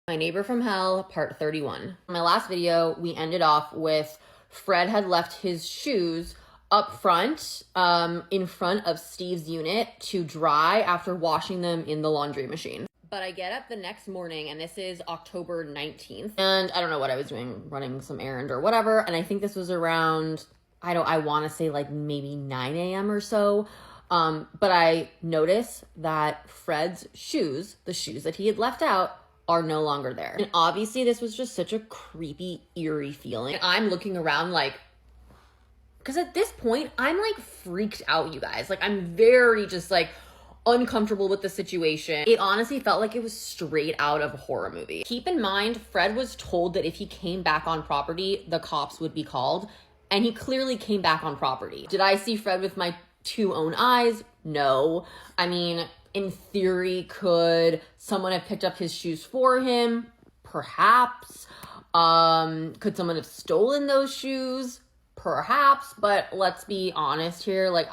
My Neighbor from Hell, part 31. In my last video, we ended off with Fred had left his shoes up front, in front of Steve's unit to dry after washing them in the laundry machine. But I get up the next morning, and this is October 19th, and I don't know what I was doing, running some errand or whatever, and I think this was around, I want to say like maybe 9 a.m. or so, but I notice that Fred's shoes, the shoes that he had left out, are no longer there. And obviously this was just such a creepy, eerie feeling. And I'm looking around like, because at this point, I'm like freaked out, you guys. Like I'm very just like uncomfortable with the situation. It honestly felt like it was straight out of a horror movie. Keep in mind, Fred was told that if he came back on property, the cops would be called. And he clearly came back on property. Did I see Fred with my two own eyes? No. I mean, in theory, could someone have picked up his shoes for him? Perhaps. Could someone have stolen those shoes? Perhaps. But let's be honest here. Like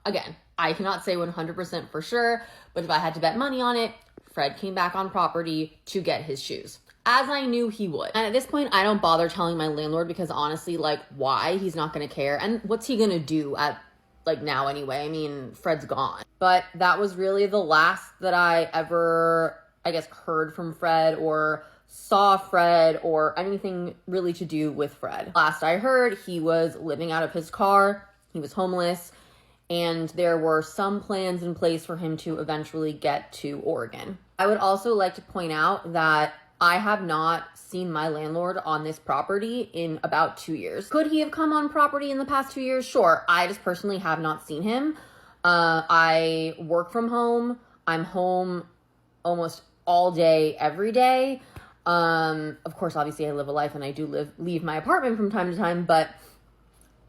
again, I cannot say 100% for sure, but if I had to bet money on it, Fred came back on property to get his shoes, as I knew he would. And at this point, I don't bother telling my landlord because honestly, like, why? He's not gonna care. And what's he gonna do at like now anyway? I mean, Fred's gone. But that was really the last that I ever, I guess, heard from Fred or saw Fred or anything really to do with Fred. Last I heard, he was living out of his car, he was homeless, and there were some plans in place for him to eventually get to Oregon. I would also like to point out that I have not seen my landlord on this property in about 2 years. Could he have come on property in the past 2 years? Sure. I just personally have not seen him. I work from home. I'm home almost all day, every day. Of course, obviously I live a life and I do leave my apartment from time to time, but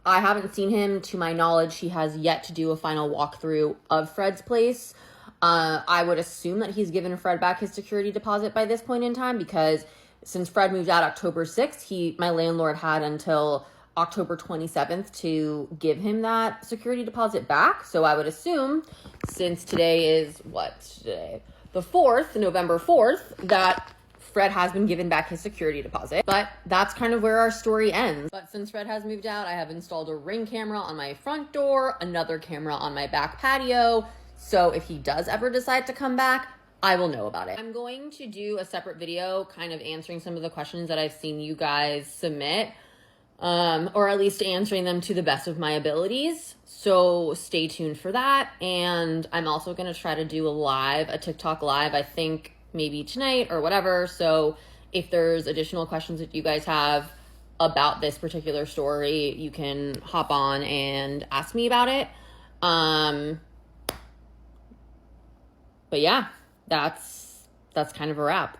I haven't seen him. To my knowledge, he has yet to do a final walkthrough of Fred's place. I would assume that he's given Fred back his security deposit by this point in time, because since Fred moved out October 6th, my landlord had until October 27th to give him that security deposit back. So I would assume, since today is the 4th, November 4th, that Fred has been given back his security deposit. But that's kind of where our story ends. But since Fred has moved out, I have installed a Ring camera on my front door, another camera on my back patio. So if he does ever decide to come back, I will know about it. I'm going to do a separate video kind of answering some of the questions that I've seen you guys submit, or at least answering them to the best of my abilities. So stay tuned for that. And I'm also going to try to do a TikTok live, I think maybe tonight or whatever. So if there's additional questions that you guys have about this particular story, you can hop on and ask me about it. But yeah, that's kind of a wrap.